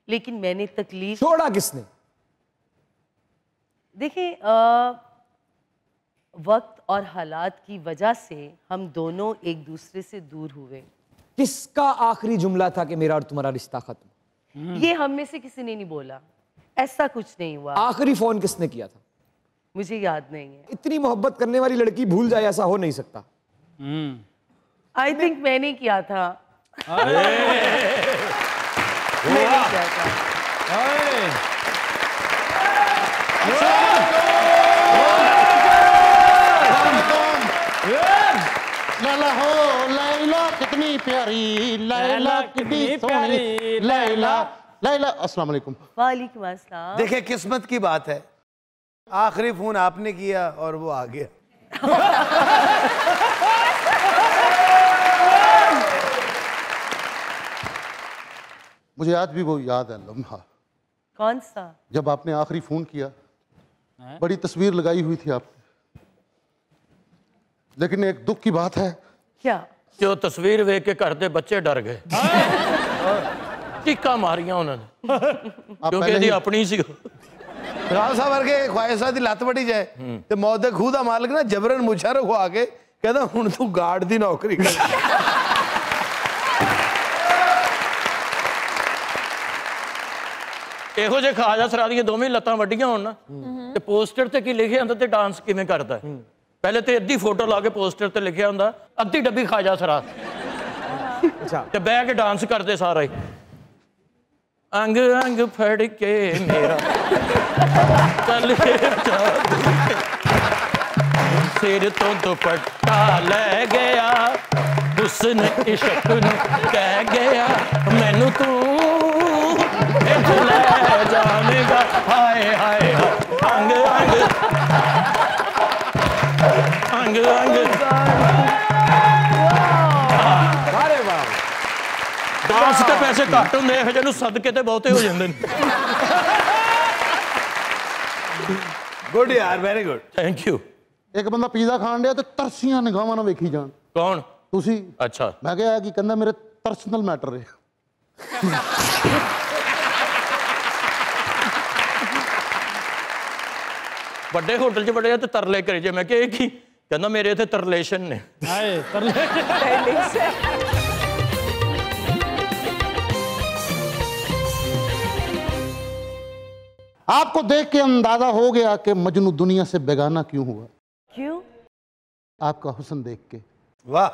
लेकिन मैंने तकलीफ। छोड़ा किसने? देखिए, वक्त और हालात की वजह से हम दोनों एक दूसरे से दूर हुए। किसका आखिरी जुमला था कि मेरा और तुम्हारा रिश्ता खत्म? ये हम में से किसी ने नहीं बोला, ऐसा कुछ नहीं हुआ। आखिरी फोन किसने किया था? मुझे याद नहीं है। इतनी मोहब्बत करने वाली लड़की भूल जाए, ऐसा हो नहीं सकता। आई थिंक मैंने किया था। मैंने किया था। लैला हो लैला कितनी प्यारी, लैला कितनी सोहनी, लैला लैला। अस्सलाम वालेकुम। वालेकुम अस्सलाम। देखिए, किस्मत की बात है, आखिरी फोन आपने किया और वो आ गया। मुझे आज भी वो याद है लम्हा। कौन सा? जब आपने आखिरी फोन किया, बड़ी तस्वीर लगाई हुई थी आपने, लेकिन एक दुख की बात है। क्या? कि वो तस्वीर देख के घर के बच्चे डर गए, चीका मारिया उन्होंने, क्योंकि यदि अपनी सी राव साहब वर्गे ख्वाहिशा दी लत बड़ी जाए ते मौत दे खूह दा मालिक ना जबरन मुछा रखवा के कहदा हुण तू गार्ड दी नौकरी कर। ਇਹੋ ਜਿਹੇ ਖਾਜਾ ਸਰਾ ਦੀਆਂ ਦੋਵੇਂ ਲੱਤਾਂ ਵੱਡੀਆਂ ਹੋਣ ਨਾ ਤੇ ਪੋਸਟਰ ਤੇ ਕੀ ਲਿਖਿਆ ਹੁੰਦਾ ਤੇ ਡਾਂਸ ਕਿਵੇਂ ਕਰਦਾ ਪਹਿਲੇ ਤੇ ਅੱਧੀ ਫੋਟੋ ਲਾ ਕੇ ਪੋਸਟਰ ਤੇ ਲਿਖਿਆ ਹੁੰਦਾ ਅੱਧੀ ਡੱਬੀ ਖਾਜਾ ਸਰਾ अच्छा ਤੇ ਬਹਿ ਕੇ ਡਾਂਸ ਕਰਦੇ ਸਾਰਾ ਹੀ ਅੰਗ ਅੰਗ ਫੜ ਕੇ ਮੇਰਾ ਚੱਲੇ ਸਿਰ ਤੋਂ ਦੁਪੱਟਾ ਲੈ ਗਿਆ ਹੁਸਨ ਇਸ਼ਕ ਨੂੰ ਕਹਿ ਗਿਆ ਮੈਨੂੰ ਤੂੰ ਇੱਥੇ ਲੈ ਜਾਵੇਗਾ ਹਾਏ ਹਾਏ ਅੰਗ ਅੰਗ ਅੰਗ ਅੰਗ अरे वाह ਡਾਂਸ ਤੇ ਪੈਸੇ ਘੱਟ ਹੁੰਦੇ ਇਹੋ ਜਿਹੇ ਨੂੰ ਸਦਕੇ ਤੇ ਬਹੁਤੇ ਹੋ ਜਾਂਦੇ ਨੇ ਗੁੱਡ ਯਾਰ ਵੈਰੀ ਗੁੱਡ ਥੈਂਕ ਯੂ ਇੱਕ ਬੰਦਾ ਪੀਜ਼ਾ ਖਾਣ ਡਿਆ ਤੇ ਤਰਸੀਆਂ ਨਿਗਾਹਾਂ ਨਾਲ ਵੇਖੀ ਜਾਣ ਕੌਣ ਤੁਸੀਂ ਅੱਛਾ ਮੈਂ ਕਿਹਾ ਕੀ ਕਹਿੰਦਾ ਮੇਰੇ ਪਰਸਨਲ ਮੈਟਰ ਹੈ ਵੱਡੇ ਹੋਟਲ 'ਚ ਵੜਿਆ ਤੇ ਤਰਲੇ ਕਰੇ ਜੇ ਮੈਂ ਕਿਹਾ ਇਹ ਕੀ ਕਹਿੰਦਾ ਮੇਰੇ ਇੱਥੇ ਤਰਲੇਸ਼ਨ ਨੇ ਹਾਏ ਤਰਲੇ आपको देख के अंदाजा हो गया कि मजनू दुनिया से बेगाना क्यों हुआ क्यों आपका हुस्न देख के वाह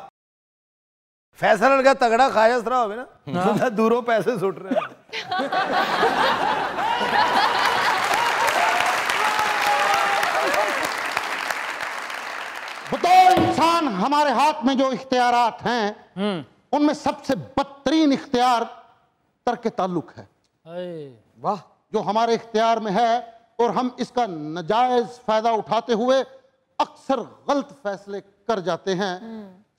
फैसला लगा तगड़ा खाया सरा होवे ना तो दूरों पैसे सुट रहे बतौर इंसान हमारे हाथ में जो इख्तियारात हैं उनमें सबसे बदतरीन इख्तियार तर्क ताल्लुक है ਹਾਏ वाह जो हमारे इख्तियार में है और हम इसका नाजायज फायदा उठाते हुए अक्सर गलत फैसले कर जाते हैं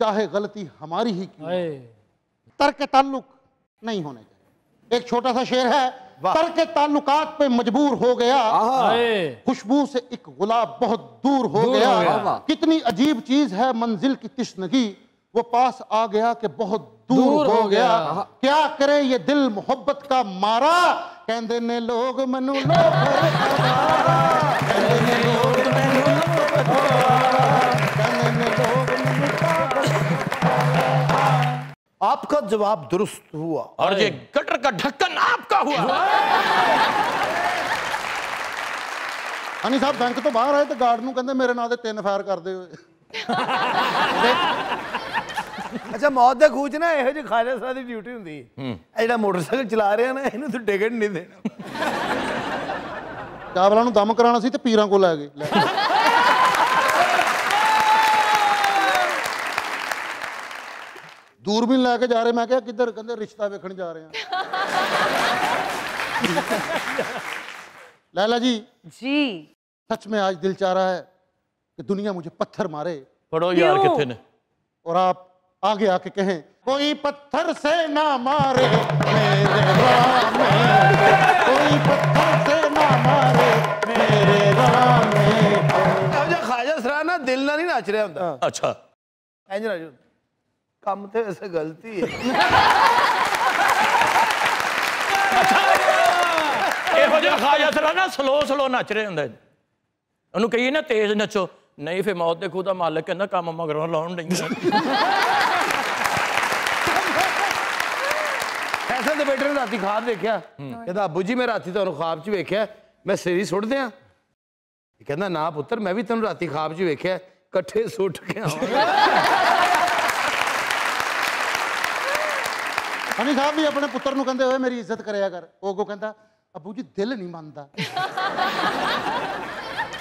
चाहे गलती हमारी ही क्यों ਹਾਏ तर्क ताल्लुक नहीं होने चाहिए एक छोटा सा शेर है तर्क ताल्लुकात पे मजबूर हो गया ਹਾਏ खुशबू से एक गुलाब बहुत दूर हो गया कितनी अजीब चीज है मंजिल की तिश्नगी वो पास आ गया कि बहुत दूर हो गया क्या करे ये दिल मोहब्बत का मारा कहंदे ने लोग मनु आपका जवाब दुरुस्त हुआ और ये गटर का ढक्कन आपका हुआ हनी साहब बैंक तो बाहर आए तो गार्ड ਨੂੰ ਕਹਿੰਦੇ ਮੇਰੇ ਨਾਂ ਦੇ 3 ਫਾਇਰ ਕਰਦੇ ਹੋਏ ਅੱਛਾ ਮੌਤ ਦੇ ਖੂਚ ਨਾ ਇਹੋ ਜਿਹੇ ਖਾਜਾ ਸਰਾ ਦੀ ਡਿਊਟੀ ਹੁੰਦੀ ਹੈ ਇਹ ਜਿਹੜਾ ਮੋਟਰਸਾਈਕਲ ਚਲਾ ਰਿਹਾ ਨਾ ਇਹਨੂੰ ਤਾਂ ਟਿਕਟ ਨਹੀਂ ਦੇਣਾ ਚਾਵਲਾਂ ਨੂੰ ਦਮ ਕਰਾਉਣਾ ਸੀ ਤੇ ਪੀਰਾਂ ਕੋਲ ਲੈ ਗਏ दूरबीन लेके जा रहे मैं क्या किधर कहते रिश्ता वेखण जा रहे हैं लैला जी जी सच में आज दिल चाह रहा है कि दुनिया मुझे पत्थर मारे पढ़ो यार कितने ने और आप आगे आके कहें कोई पत्थर से ना मारे मेरे राम कोई पत्थर से ना मारे मेरे राम अब जब खाजा सरा ना दिल ना नहीं नाच रहा होता अच्छा इंज ना ਕੰਮ ਤੇ ਵੈਸੇ ਗਲਤੀ ਹੈ ਇਹੋ ਜਿਹਾ ਖਾਜਾ ਸਰਾ ਨਾ ਸਲੋ ਨੱਚ ਰਹੇ ਹੁੰਦੇ ਉਹਨੂੰ ਕਹੀਏ ਨਾ ਤੇਜ਼ ਨੱਚੋ ਨਹੀਂ ਫਿਰ ਮੌਤ ਦੇ ਖੂਹ ਦਾ ਮਾਲਕ ਕਹਿੰਦਾ ਕੰਮ ਮਗਰੋਂ ਲਾਉਣ ਨਹੀਂ ਐਸਾ ਦੇ ਬੇਟੇ ਨੇ ਰਾਤੀ ਖਾਬ ਦੇਖਿਆ ਕਹਿੰਦਾ ਅੱਬੂ ਜੀ ਮੈਂ ਰਾਤੀ ਤੁਹਾਨੂੰ ਖਾਬ 'ਚ ਵੇਖਿਆ ਮੈਂ ਸਿਰੀ ਸੁੱਟ ਦਿਆਂ ਕਹਿੰਦਾ ਨਾ ਪੁੱਤਰ ਮੈਂ ਵੀ ਤੈਨੂੰ ਰਾਤੀ ਖਾਬ 'ਚ ਵੇਖਿਆ ਇਕੱਠੇ ਸੁੱਟ ਕੇ ਆਵਾਂਗੇ हनी साहब भी अपने पुत्र ਨੂੰ ਕਹਿੰਦੇ ਹੋਏ ਮੇਰੀ ਇੱਜ਼ਤ ਕਰਿਆ ਕਰ ਉਹ ਕੋ ਕਹਿੰਦਾ ਅੱਬੂ ਜੀ ਦਿਲ ਨਹੀਂ ਮੰਨਦਾ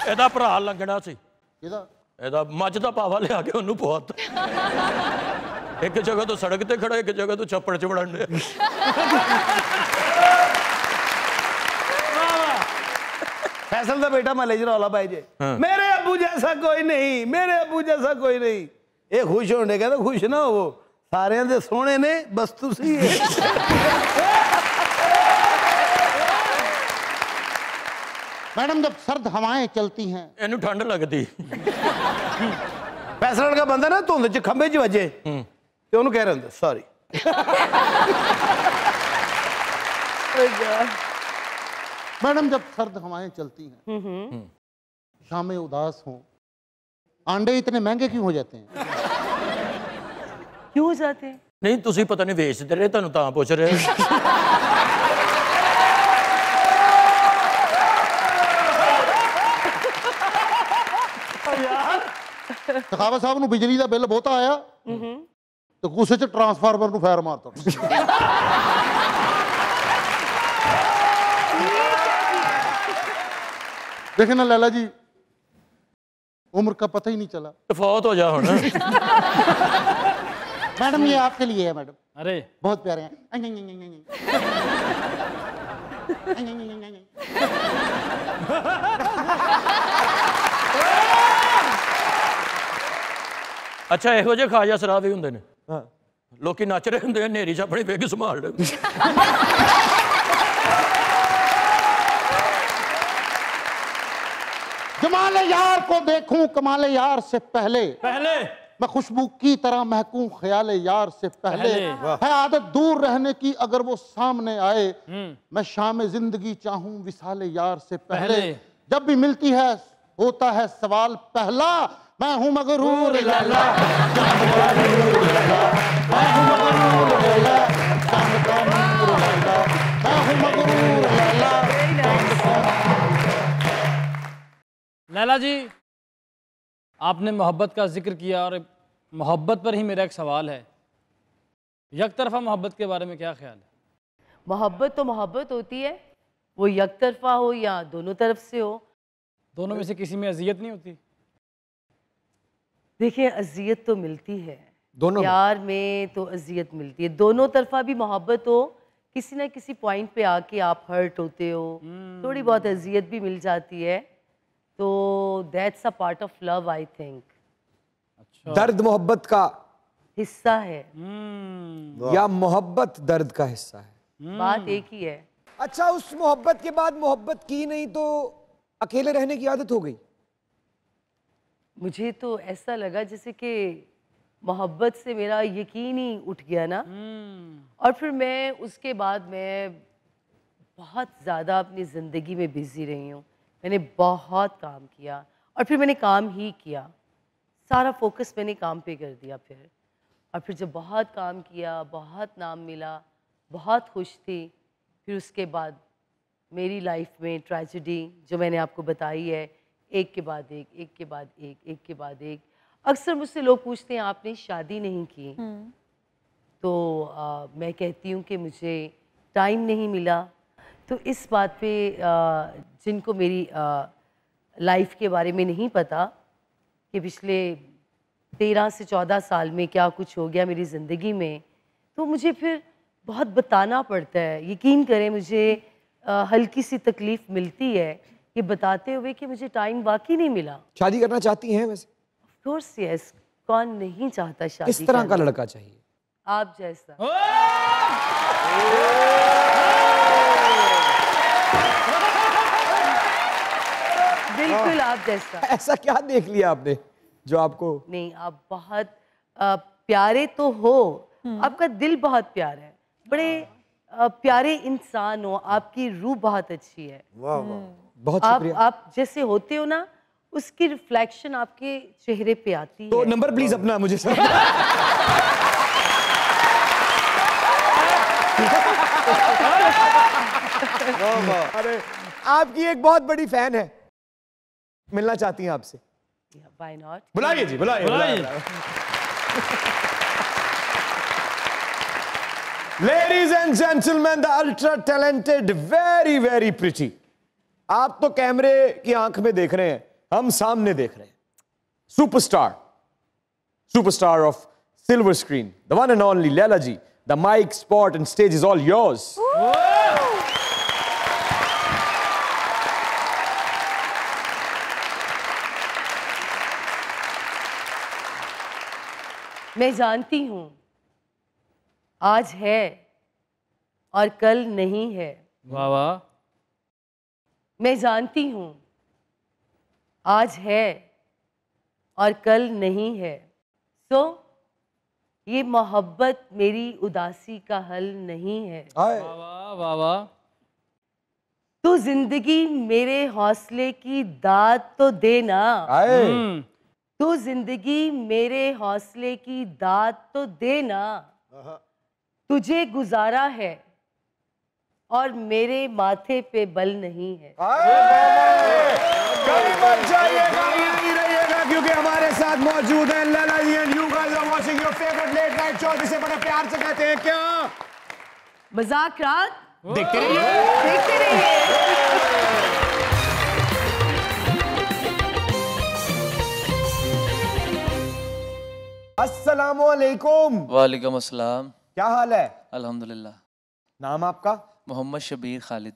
ਇਹਦਾ ਭਰਾ ਲੰਗੜਾ ਸੀ ਇਹਦਾ ਮੱਝ ਦਾ ਪਾਵਾ ਲਿਆ ਕੇ ਉਹਨੂੰ ਪਵਾਤਾ ਇੱਕ ਜਗ੍ਹਾ ਤੋਂ ਸੜਕ ਤੇ ਖੜਾ ਇੱਕ ਜਗ੍ਹਾ ਤੋਂ ਛੱਪੜ 'ਚ ਵੜਨ ਡਿਆ फैसल का बेटा महल्ले च रौला पाई जे मेरे अबू जैसा कोई नहीं मेरे अबू जैसा कोई नहीं ये खुश होने कहते खुश ना हो सारे दे सोने ने बस तुसी मैडम जब सर्द हवाएं चलती हैं इन्हें ठंड लगती फैसल का बंदा ना धुंद च खंबे च वजे ते ओनू कह रहे होंदे सॉरी मैडम जब सर्द हवाएं चलती हैं शामें उदास हों अंडे इतने महंगे क्यों हो जाते हैं क्यों हो जाते हैं नहीं तुसी पता नहीं बेचते रहे तुहानू तां पुछ रहे सखावत साहब ਨੂੰ ਬਿਜਲੀ ਦਾ ਬਿੱਲ ਬਹੁਤਾ ਆਇਆ ਤੇ ਗੁੱਸੇ 'ਚ ਟਰਾਂਸਫਾਰਮਰ ਨੂੰ ਫਾਇਰ ਮਾਰਤਾ देखे ना लैला जी उम्र का पता ही नहीं चला। फौत हो जा हो ना। मैडम ये आपके लिए है मैडम। अरे बहुत प्यारे हैं। अच्छा ਇਹੋ ਜਿਹੇ ਖਾਜਾ ਸਰਾ ਵੀ ਹੁੰਦੇ ਨੇ ਲੋਕੀ ਨੱਚ ਰਹੇ ਹੁੰਦੇ ਆ ਨੇਰੀ 'ਚ ਆਪਣੀ ਵਿਗ ਸੰਭਾਲ ਲੈ कमाल यार को देखूं कमाल यार से पहले मैं खुशबू की तरह महकूं ख्याल यार से पहले है आदत दूर रहने की अगर वो सामने आए मैं शाम जिंदगी चाहूं विसाल यार से पहले जब भी मिलती है होता है सवाल पहला मैं हूं मगरूर लैला मैं हूं मगरूर लैला मैं हूं मगरूर लैला। लैला जी आपने मोहब्बत का जिक्र किया और मोहब्बत पर ही मेरा एक सवाल है, एक तरफा मोहब्बत के बारे में क्या ख्याल है? मोहब्बत तो मोहब्बत होती है, वो एक तरफा हो या दोनों तरफ से हो। दोनों में से किसी में अजियत नहीं होती? देखिए अजियत तो मिलती है, दोनों प्यार में तो अजियत मिलती है। दोनों तरफा भी मोहब्बत हो, किसी ना किसी पॉइंट पे आके आप हर्ट होते हो, थोड़ी बहुत अजियत भी मिल जाती है, तो that's a part of love I think. अच्छा। दर्द मोहब्बत का हिस्सा है या मोहब्बत दर्द का हिस्सा है? बात एक ही है। अच्छा उस मोहब्बत के बाद मोहब्बत की नहीं तो अकेले रहने की आदत हो गई? मुझे तो ऐसा लगा जैसे कि मोहब्बत से मेरा यकीन ही उठ गया ना, और फिर मैं उसके बाद मैं बहुत ज़्यादा अपनी ज़िंदगी में बिज़ी रही हूँ। मैंने बहुत काम किया और फिर मैंने काम ही किया, सारा फोकस मैंने काम पे कर दिया फिर। और फिर जब बहुत काम किया, बहुत नाम मिला, बहुत खुश थी, फिर उसके बाद मेरी लाइफ में ट्रेजेडी जो मैंने आपको बताई है, एक के बाद एक, एक के बाद एक, एक के बाद एक। अक्सर मुझसे लोग पूछते हैं आपने शादी नहीं की, तो मैं कहती हूँ कि मुझे टाइम नहीं मिला। तो इस बात पे जिनको मेरी लाइफ के बारे में नहीं पता कि पिछले 13 से 14 साल में क्या कुछ हो गया मेरी ज़िंदगी में, तो मुझे फिर बहुत बताना पड़ता है। यकीन करें मुझे हल्की सी तकलीफ़ मिलती है ये बताते हुए कि मुझे टाइम वाकई नहीं मिला। शादी करना चाहती हैं वैसे? ऑफ कोर्स यस, कौन नहीं चाहता शादी? किस तरह का लड़का चाहिए? आप जैसा। बिल्कुल आप जैसा। ऐसा क्या देख लिया आपने जो आपको? नहीं, आप बहुत प्यारे तो हो, आपका दिल बहुत प्यारा है, बड़े प्यारे इंसान हो, आपकी रूह बहुत अच्छी है। वाह वाह, बहुत शुक्रिया। आप जैसे होते हो ना, उसकी रिफ्लेक्शन आपके चेहरे पे आती है। तो नंबर प्लीज अपना मुझे सर। अरे आपकी एक बहुत बड़ी फैन है, मिलना चाहती हैं आपसे। Why not? बुलाइए जी, बुलाइए। Ladies and gentlemen, the ultra talented, very very pretty. आप तो कैमरे की आंख में देख रहे हैं, हम सामने देख रहे हैं। Superstar of silver screen, the one and only Laila ji. The mic, spot and stage is all yours. मैं जानती हूँ आज है और कल नहीं है। वाह वाह। मैं जानती हूँ आज है और कल नहीं है। सो ये मोहब्बत मेरी उदासी का हल नहीं है। वाह वाह वाह। तू जिंदगी मेरे हौसले की दाद तो देना। तू जिंदगी मेरे हौसले की दाद तो देना। तुझे गुजारा है और मेरे माथे पे बल नहीं है। कहीं मत जाइएगा, यहीं रहिएगा। क्योंकि हमारे साथ मौजूद है Laila ji and you guys are watching your favourite late night show जिसे बड़े प्यार से कहते हैं क्या? मजाक रात। देखते रहिए। देखते रहिए। अस्सलामु अलैकुम। वालेकुम अस्सलाम। क्या हाल है? अल्हम्दुलिल्लाह। नाम आपका? मोहम्मद शबीर खालिद।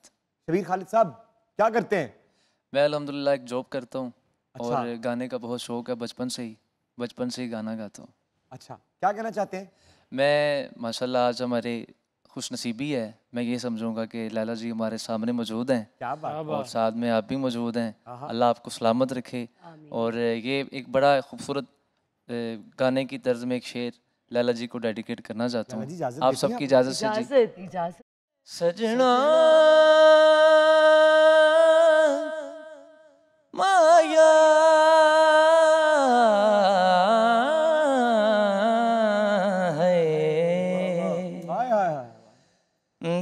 शबीर खालिद साहब क्या करते हैं? मैं अल्हम्दुलिल्लाह एक जॉब करता हूँ। अच्छा। और गाने का बहुत शौक है बचपन से ही गाना गाता हूँ। अच्छा, क्या कहना चाहते हैं? मैं माशाल्लाह आज हमारे खुशनसीबी है, मैं ये समझूंगा कि लैला जी हमारे सामने मौजूद हैं। क्या बात। और साथ में आप भी मौजूद हैं। अल्लाह आपको सलामत रखे। और ये एक बड़ा खूबसूरत गाने की तर्ज में एक शेर लैला जी को डेडिकेट करना चाहता हूँ। आप सबकी इजाज़त से जी। इजाजत। सजना माया है,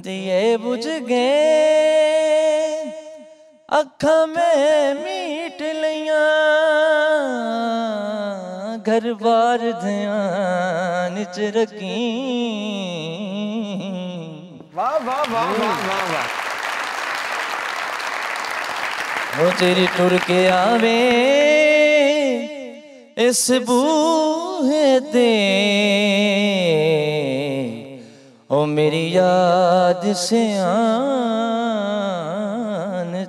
दिए बुझ गए अखा में मीट लिया, घर बार ध्यान च रखी। वाह वाह वाह वाह वाह वाह। वो तेरी टुर के आवे इस बूहे ते, ओ मेरी याद से आन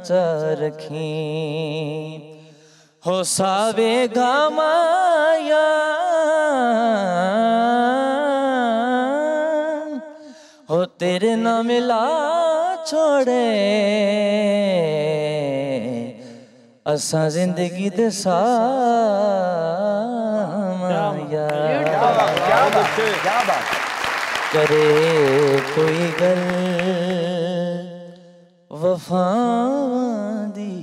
चा रखी। हो सावे गामाया हो तेरे ना मिला छोड़े, असा जिंदगी दे सामाया। क्या बात। करे कोई गल वफा दी,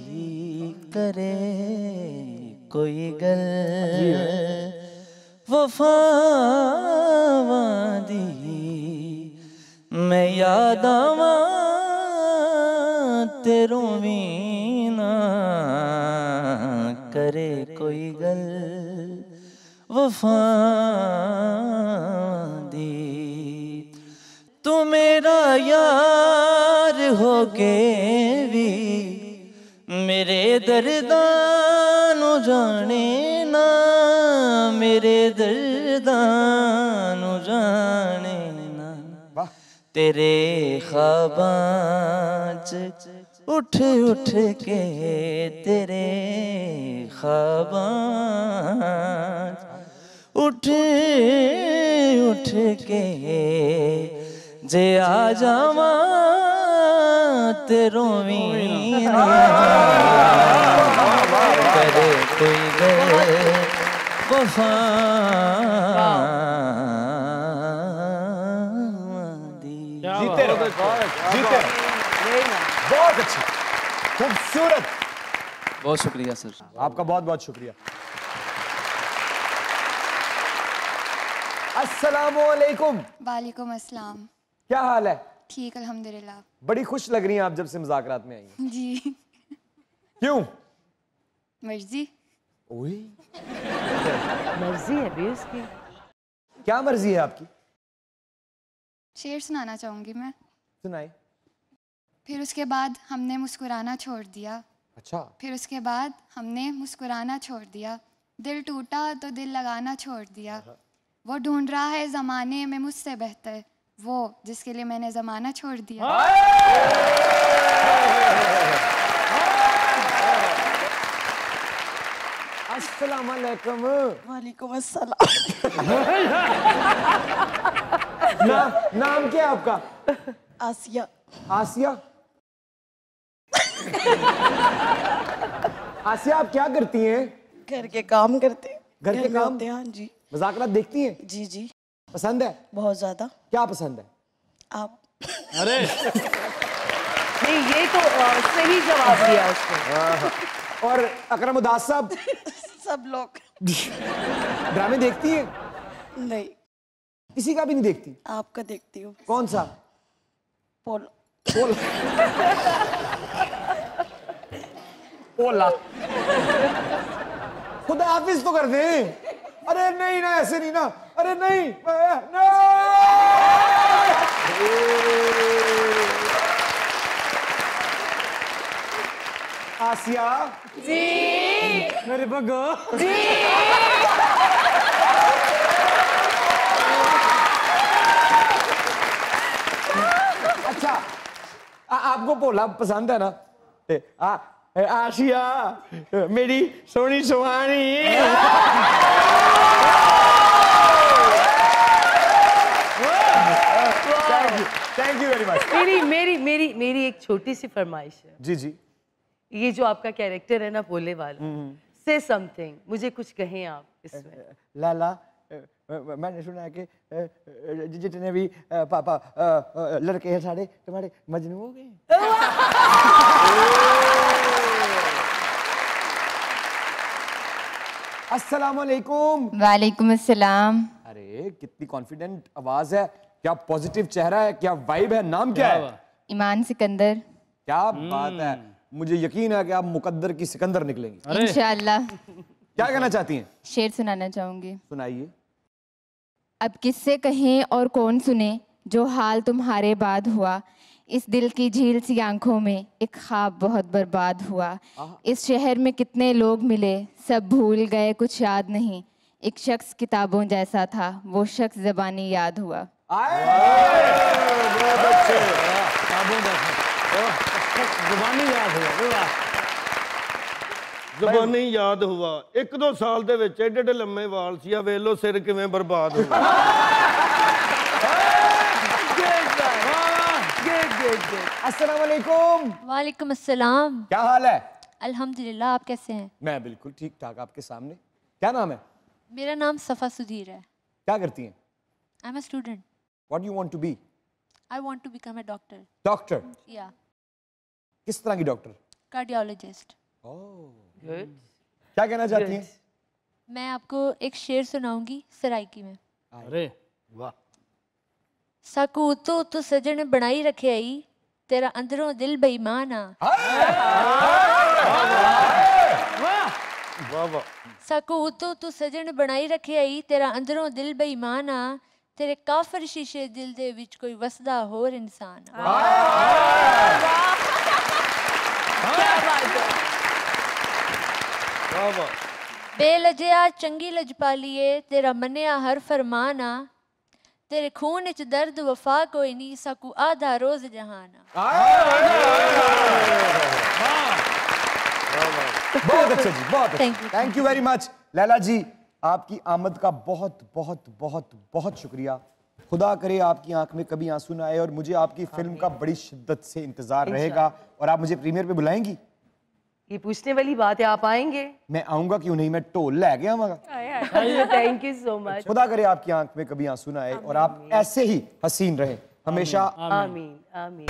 करे कोई गल वफा दी, मैं याद आवा तेरों मीना, करे कोई गल वफा दी। तू मेरा यार हो के भी मेरे दर्दानु जाने ना, मेरे दर्दानु जाने ना। तेरे ख्वाबां च उठ उठ के, तेरे ख्वाबां उठ उठ के जे आ जावा तेरो मीना, करे कोई गल वफा दी। जीते रहो, जीते रहो। बहुत अच्छी, खूबसूरत। बहुत शुक्रिया सर। आपका बहुत बहुत शुक्रिया। अस्सलामुअलैकुम। वालेकुम अस्सलाम। क्या हाल है? ठीक अल्हम्दुलिल्लाह। बड़ी खुश लग रही हैं आप जब से मुज़ाकरात में आई हैं। जी। क्यों? मर्जी। ओए मर्जी है भी उसकी। क्या मर्जी है आपकी? शेर सुनाना चाहूंगी मैं। सुनाए। फिर उसके बाद हमने मुस्कुराना छोड़ दिया। अच्छा। फिर उसके बाद हमने मुस्कुराना छोड़ दिया, दिल टूटा तो दिल लगाना छोड़ दिया। वो ढूंढ रहा है ज़माने में मुझसे बेहतर, वो जिसके लिए मैंने ज़माना छोड़ दिया। अस्सलाम वालेकुम। वालेकुम अस्सलाम। नाम क्या है आपका? आसिया। आसिया। आसिया आप क्या करती हैं? घर के काम करते हैं। घर के काम? हाँ जी। मुज़ाकरात देखती हैं? जी जी। पसंद है? बहुत ज्यादा। क्या पसंद है? आप। अरे नहीं, ये तो सही जवाब दिया उसने। और अकरम उदास साहब? सब लोग। ड्रामे देखती हैं? नहीं। किसी का भी नहीं देखती? आपका देखती हूँ। कौन सा? पोलो। ओला। खुदा हाफिज तो कर दे। अरे नहीं ना, ऐसे नहीं ना, अरे नहीं, नहीं। आसिया जी, मेरे बगो जी। अच्छा, आपको पोला पसंद है ना? आशिया मेरी सोनी सुहानी। Thank you very much. मेरी एक छोटी सी फरमाइश है। जी जी। ये जो आपका कैरेक्टर है ना भोले वाला, से समथिंग, मुझे कुछ कहें आप इसमें। लाला, मैंने सुना है कि जितने भी पापा लड़के हैं सारे तुम्हारे मजनू हो गए। अस्सलाम वालेकुम। वालेकुम अस्सलाम। अरे कितनी कॉन्फिडेंट आवाज है, क्या पॉजिटिव चेहरा है, क्या वाइब है। नाम क्या है? ईमान सिकंदर। क्या बात है, मुझे यकीन है कि आप मुकद्दर की सिकंदर निकलेंगी इंशाअल्लाह। क्या कहना चाहती हैं? शेर सुनाना चाहूंगी। सुनाइए। अब किससे कहें और कौन सुने जो हाल तुम्हारे बाद हुआ, इस दिल की झील सी आंखों में एक ख्वाब बहुत बर्बाद हुआ। इस शहर में कितने लोग मिले, सब भूल गए, कुछ याद नहीं। एक शख्स किताबों जैसा था, वो शख्स ज़बानी याद हुआ। ज़बानी याद हुआ। ज़बानी याद हुआ। 1-2 साल ਦੇ ਵਿੱਚ ਏਡੇ ਏਡੇ ਲੰਮੇ ਵਾਲ ਸੀ, ਆ ਵੇਖ ਲੋ ਸਿਰ ਕਿਵੇਂ ਬਰਬਾਦ ਹੋ अस्सलाम वालेकुम। वालेकुम अस्सलाम। क्या हाल है? अल्हम्दुलिल्लाह, आप कैसे हैं? मैं बिल्कुल ठीक ठाक आपके सामने। क्या नाम है? मेरा नाम सफ़ा सुधीर है। क्या करती हैं? I am a student. What do you want to be? I want to become a doctor. Doctor? Yeah. किस तरह की डॉक्टर? कार्डियोलॉजिस्ट। गुड। क्या कहना चाहती हैं? मैं आपको एक शेर सुनाऊंगी सराइकी में। अरे वाह। साकू तू सजन बनाई रखे आई, तेरा अंदरों दिल बेईमान आ। वाह वाह। साकू तू सजन बनाई रखे आई, तेरा अंदरों दिल बेईमान आ, तेरे काफर शीशे दिल दे विच कोई वसदा होर इंसान आ। बेलजया चंगी लजपालिए, तेरा मन्या हर फरमान आ, तेरे खून च दर्द वफा कोई नहीं, साकू आधा रोज जहाना। बहुत अच्छा जी, बहुत Thank you. Thank you very much. Laila ji, आपकी आमद का बहुत बहुत बहुत बहुत शुक्रिया। खुदा करे आपकी आंख में कभी आंसू ना आए, और मुझे आपकी फिल्म का बड़ी शिद्दत से इंतजार रहेगा। और आप मुझे प्रीमियर पे बुलाएंगी? ये पूछने वाली बात है, आप आएंगे? मैं आऊंगा, क्यों नहीं, मैं ढोल ले गया हूँ। Thank you so much. खुदा करे आपकी आंख में कभी आंसू ना आए, और आप ऐसे ही हसीन रहें हमेशा। आमीन आमीन।